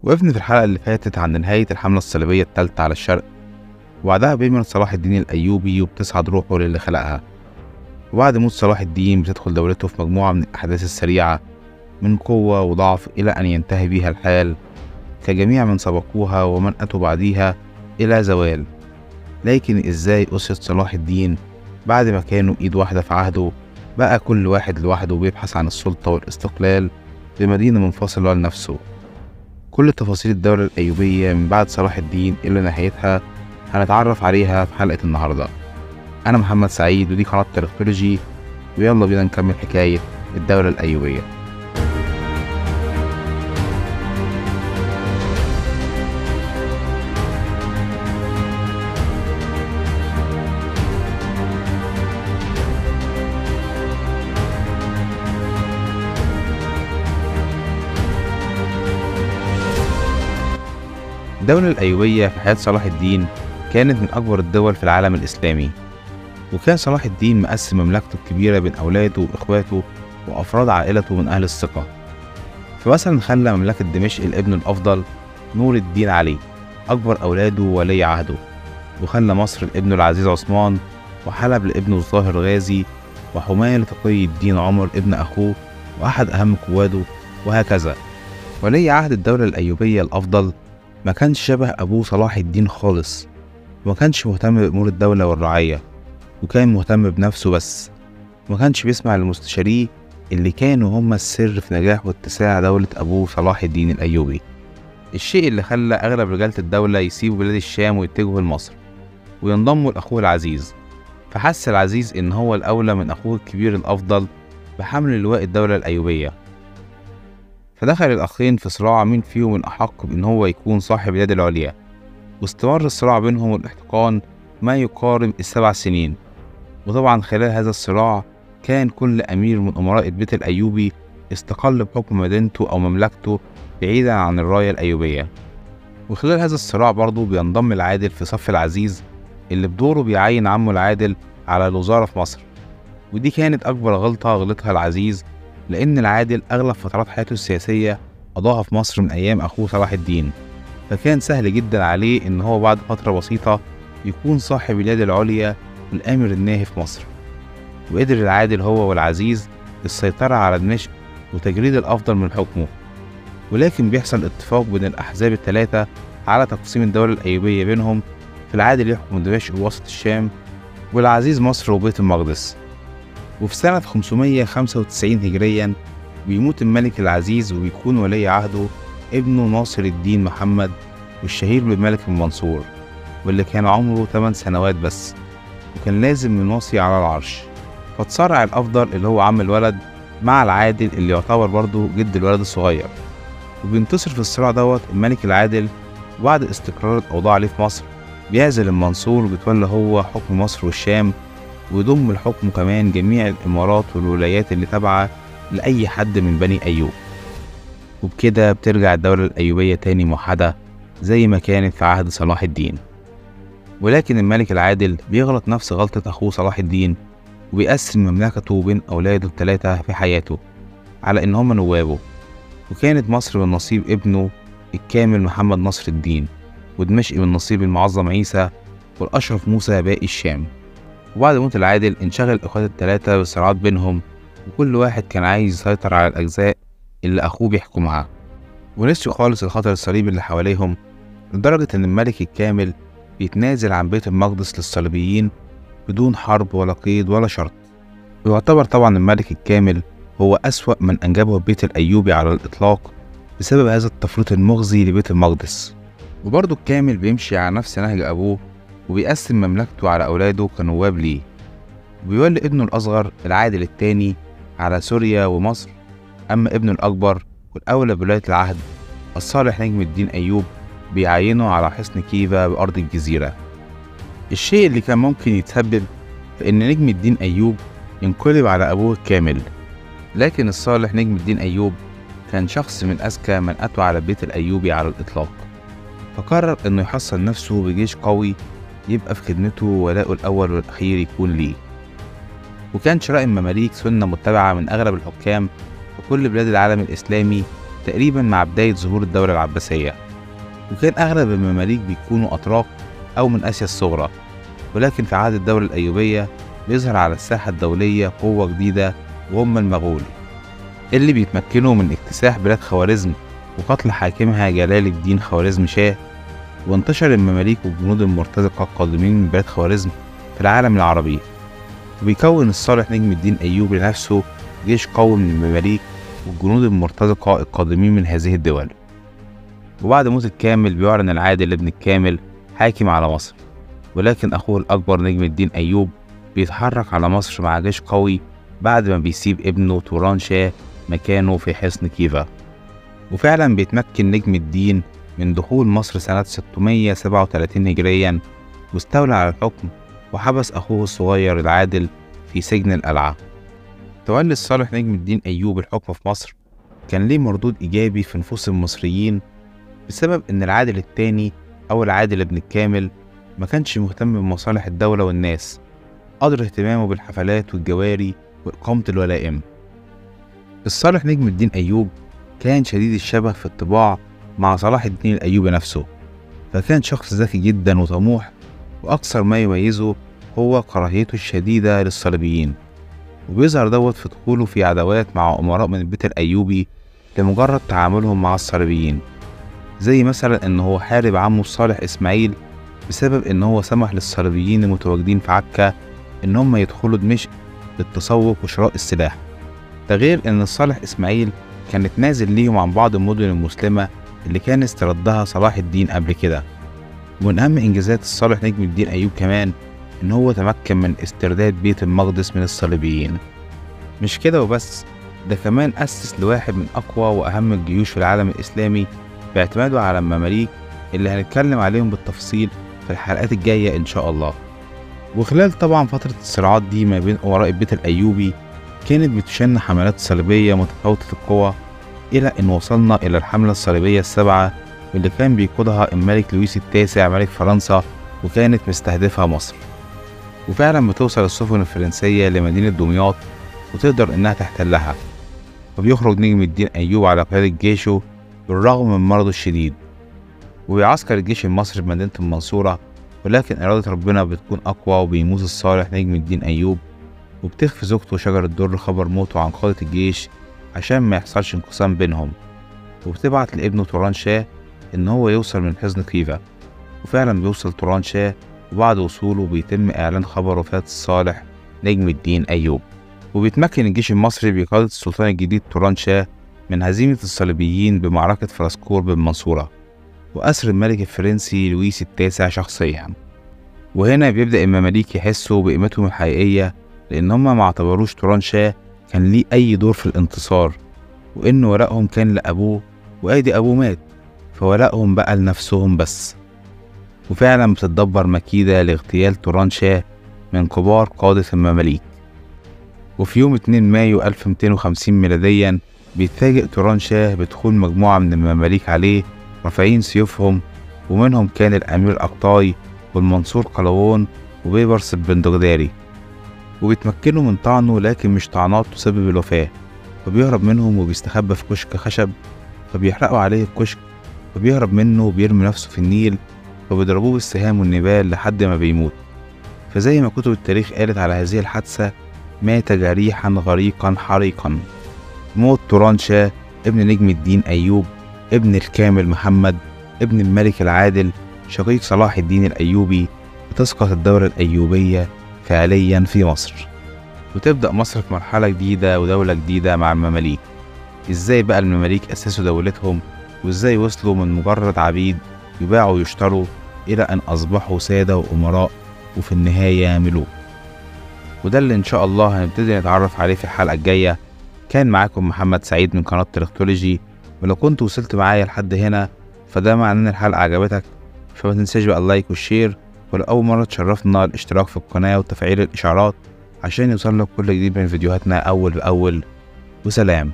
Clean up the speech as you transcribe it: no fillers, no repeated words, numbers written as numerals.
وقفنا في الحلقة اللي فاتت عند نهاية الحملة الصليبية الثالثة على الشرق، وبعدها بيمن صلاح الدين الأيوبي وبتصعد روحه للي خلقها. وبعد موت صلاح الدين بتدخل دولته في مجموعة من الأحداث السريعة من قوة وضعف إلى أن ينتهي بها الحال كجميع من سبقوها ومن أتوا بعديها إلى زوال. لكن إزاي أسرة صلاح الدين بعد ما كانوا إيد واحدة في عهده بقى كل واحد لوحده بيبحث عن السلطة والاستقلال بمدينة منفصلة لنفسه؟ كل تفاصيل الدولة الأيوبية من بعد صلاح الدين إلى نهايتها هنتعرف عليها في حلقة النهاردة. أنا محمد سعيد ودي قناة تاريخولوجي، ويلا بينا نكمل حكاية الدولة الأيوبية. الدولة الأيوبية في حياة صلاح الدين كانت من أكبر الدول في العالم الإسلامي، وكان صلاح الدين مقسم مملكته الكبيرة بين أولاده وإخواته وأفراد عائلته من أهل الثقة. فمثلا خلى مملكة دمشق الابن الأفضل نور الدين علي أكبر أولاده وولي عهده، وخلى مصر الابن العزيز عثمان، وحلب لابنه الظاهر غازي، وحماية لتقي الدين عمر ابن أخوه وأحد أهم قواده، وهكذا. ولي عهد الدولة الأيوبية الأفضل ما كانش شبه أبوه صلاح الدين خالص، وما كانش مهتم بأمور الدولة والرعية، وكان مهتم بنفسه بس. وما كانش بيسمع لمستشاريه اللي كانوا هما السر في نجاح واتساع دولة أبوه صلاح الدين الأيوبي، الشيء اللي خلى أغلب رجالة الدولة يسيبوا بلاد الشام ويتجهوا لمصر وينضموا لأخوه العزيز. فحس العزيز إن هو الأولى من أخوه الكبير الأفضل بحمل لواء الدولة الأيوبية. فدخل الأخين في صراع مين فيهم الأحق بإن هو يكون صاحب اليد العليا، واستمر الصراع بينهم والاحتقان ما يقارب ال7 سنين. وطبعا خلال هذا الصراع كان كل أمير من أمراء البيت الأيوبي استقل بحكم مدينته أو مملكته بعيدا عن الراية الأيوبية. وخلال هذا الصراع برضه بينضم العادل في صف العزيز اللي بدوره بيعين عمه العادل على الوزارة في مصر. ودي كانت أكبر غلطة غلطها العزيز، لأن العادل أغلب فترات حياته السياسية قضاها في مصر من أيام أخوه صلاح الدين، فكان سهل جدا عليه إن هو بعد فترة بسيطة يكون صاحب اليد العليا والآمر الناهي في مصر. وقدر العادل هو والعزيز السيطرة على دمشق وتجريد الأفضل من حكمه. ولكن بيحصل اتفاق بين الأحزاب الثلاثة على تقسيم الدولة الأيوبية بينهم، في العادل يحكم دمشق ووسط الشام، والعزيز مصر وبيت المقدس. وفي سنة 595 هجريا بيموت الملك العزيز وبيكون ولي عهده ابنه ناصر الدين محمد، والشهير بالملك المنصور، واللي كان عمره 8 سنوات بس، وكان لازم يناصي على العرش. فتصارع الأفضل اللي هو عم الولد مع العادل اللي يعتبر برضه جد الولد الصغير، وبينتصر في الصراع دوت الملك العادل. وبعد استقرار الأوضاع عليه في مصر بيعزل المنصور وبيتولى هو حكم مصر والشام، ويضم الحكم كمان جميع الإمارات والولايات اللي تابعة لأي حد من بني أيوب. وبكده بترجع الدولة الأيوبية تاني موحدة زي ما كانت في عهد صلاح الدين. ولكن الملك العادل بيغلط نفس غلطة أخوه صلاح الدين، وبيقسم مملكته بين أولاده الثلاثة في حياته على إن هم نوابه. وكانت مصر من نصيب ابنه الكامل محمد نصر الدين، ودمشق من نصيب المعظم عيسى، والأشرف موسى باقي الشام. وبعد موت العادل انشغل الإخوات الثلاثة بالصراعات بينهم، وكل واحد كان عايز يسيطر على الأجزاء اللي أخوه بيحكمها، ونسيوا خالص الخطر الصليبي اللي حواليهم، لدرجة إن الملك الكامل بيتنازل عن بيت المقدس للصليبيين بدون حرب ولا قيد ولا شرط. ويعتبر طبعا الملك الكامل هو أسوأ من أنجبه البيت الأيوبي على الإطلاق بسبب هذا التفريط المخزي لبيت المقدس. وبرضه الكامل بيمشي على نفس نهج أبوه، وبيقسم مملكته على أولاده كنواب ليه، وبيولي ابنه الأصغر العادل الثاني على سوريا ومصر، أما ابنه الأكبر والأولى بولاية العهد الصالح نجم الدين أيوب بيعينه على حصن كيفا بأرض الجزيرة. الشيء اللي كان ممكن يتسبب في إن نجم الدين أيوب ينقلب على أبوه الكامل، لكن الصالح نجم الدين أيوب كان شخص من أذكى من أتوا على البيت الأيوبي على الإطلاق، فقرر إنه يحصن نفسه بجيش قوي يبقى في خدمته، ولاؤه الأول والأخير يكون ليه. وكان شراء المماليك سنة متبعة من أغلب الحكام في كل بلاد العالم الإسلامي تقريبا مع بداية ظهور الدولة العباسية. وكان أغلب المماليك بيكونوا أتراك أو من آسيا الصغرى، ولكن في عهد الدولة الأيوبية بيظهر على الساحة الدولية قوة جديدة وهم المغول، اللي بيتمكنوا من اكتساح بلاد خوارزم وقتل حاكمها جلال الدين خوارزم شاه. وانتشر المماليك والجنود المرتزقة القادمين من بلاد خوارزم في العالم العربي، وبيكون الصالح نجم الدين أيوب لنفسه جيش قوي من المماليك والجنود المرتزقة القادمين من هذه الدول. وبعد موت الكامل بيعلن العادل ابن الكامل حاكم على مصر، ولكن أخوه الأكبر نجم الدين أيوب بيتحرك على مصر مع جيش قوي بعد ما بيسيب ابنه توران شاه مكانه في حصن كيفا. وفعلا بيتمكن نجم الدين من دخول مصر سنة 637 هجريا، واستولى على الحكم وحبس أخوه الصغير العادل في سجن القلعة. تولي الصالح نجم الدين أيوب الحكم في مصر كان ليه مردود إيجابي في نفوس المصريين، بسبب إن العادل الثاني أو العادل ابن الكامل ما كانش مهتم بمصالح الدولة والناس، قدر اهتمامه بالحفلات والجواري وإقامة الولائم. الصالح نجم الدين أيوب كان شديد الشبه في الطباع مع صلاح الدين الأيوبي نفسه، فكان شخص ذكي جدا وطموح، وأكثر ما يميزه هو كراهيته الشديدة للصليبيين، وبيظهر دوت في دخوله في عداوات مع أمراء من البيت الأيوبي لمجرد تعاملهم مع الصليبيين، زي مثلا إن هو حارب عمه الصالح إسماعيل بسبب إن هو سمح للصليبيين المتواجدين في عكا إن هم يدخلوا دمشق للتسوق وشراء السلاح. ده غير إن الصالح إسماعيل كان اتنازل ليهم عن بعض المدن المسلمة اللي كان استردها صلاح الدين قبل كده. ومن أهم إنجازات الصالح نجم الدين أيوب كمان إن هو تمكن من استرداد بيت المقدس من الصليبيين. مش كده وبس، ده كمان أسس لواحد من أقوى وأهم الجيوش في العالم الإسلامي باعتماده على المماليك، اللي هنتكلم عليهم بالتفصيل في الحلقات الجاية إن شاء الله. وخلال طبعا فترة الصراعات دي ما بين أمراء البيت الأيوبي كانت بتشن حملات صليبية متفاوتة القوى، إلى أن وصلنا إلى الحملة الصليبية السابعة واللي كان بيقودها الملك لويس التاسع ملك فرنسا، وكانت مستهدفة مصر. وفعلا بتوصل السفن الفرنسية لمدينة دمياط وتقدر إنها تحتلها، وبيخرج نجم الدين أيوب على قيادة جيشه بالرغم من مرضه الشديد، وبيعسكر الجيش المصري بمدينة المنصورة، ولكن إرادة ربنا بتكون أقوى وبيموت الصالح نجم الدين أيوب، وبتخفي زوجته شجر الدر خبر موته عن قادة الجيش عشان ما يحصلش انقسام بينهم، وبتبعت لابنه توران شاه إن هو يوصل من حصن كيفا. وفعلا بيوصل توران شاه، وبعد وصوله بيتم إعلان خبر وفاة الصالح نجم الدين أيوب، وبيتمكن الجيش المصري بقيادة السلطان الجديد توران شاه من هزيمة الصليبيين بمعركة فرسكور بالمنصورة وأسر الملك الفرنسي لويس التاسع شخصيا. وهنا بيبدأ المماليك يحسوا بقيمتهم الحقيقية، لأن هما ما اعتبروش توران شاه كان ليه أي دور في الانتصار، وإن ولائهم كان لأبوه، وآدي أبوه مات فولائهم بقى لنفسهم بس. وفعلا بتتدبر مكيدة لاغتيال توران شاه من كبار قادة المماليك. وفي يوم 2 مايو 1250 ميلاديا بيتفاجئ توران شاه بدخول مجموعة من المماليك عليه رافعين سيوفهم، ومنهم كان الأمير أقطاي والمنصور قلاوون وبيبرس البندقداري، وبيتمكنوا من طعنه لكن مش طعنات تسبب الوفاة، فبيهرب منهم وبيستخبى في كشك خشب، فبيحرقوا عليه الكشك، فبيهرب منه وبيرمي نفسه في النيل، فبيضربوه بالسهام والنبال لحد ما بيموت. فزي ما كتب التاريخ قالت على هذه الحادثة: مات جريحا غريقا حريقا. موت توران شاه ابن نجم الدين أيوب ابن الكامل محمد ابن الملك العادل شقيق صلاح الدين الأيوبي، وتسقط الدولة الأيوبية فعليا في مصر، وتبدأ مصر في مرحلة جديدة ودولة جديدة مع المماليك. ازاي بقى المماليك أسسوا دولتهم، وازاي وصلوا من مجرد عبيد يباعوا ويشتروا إلى أن أصبحوا سادة وأمراء وفي النهاية ملوك. وده اللي إن شاء الله هنبتدي نتعرف عليه في الحلقة الجاية. كان معاكم محمد سعيد من قناة تاريختولوجي، ولو كنت وصلت معايا لحد هنا فده معناه إن الحلقة عجبتك، فما تنساش بقى اللايك والشير، ولو أول مرة تشرفنا الاشتراك في القناة وتفعيل الإشعارات عشان يوصلك كل جديد من فيديوهاتنا أول بأول. وسلام.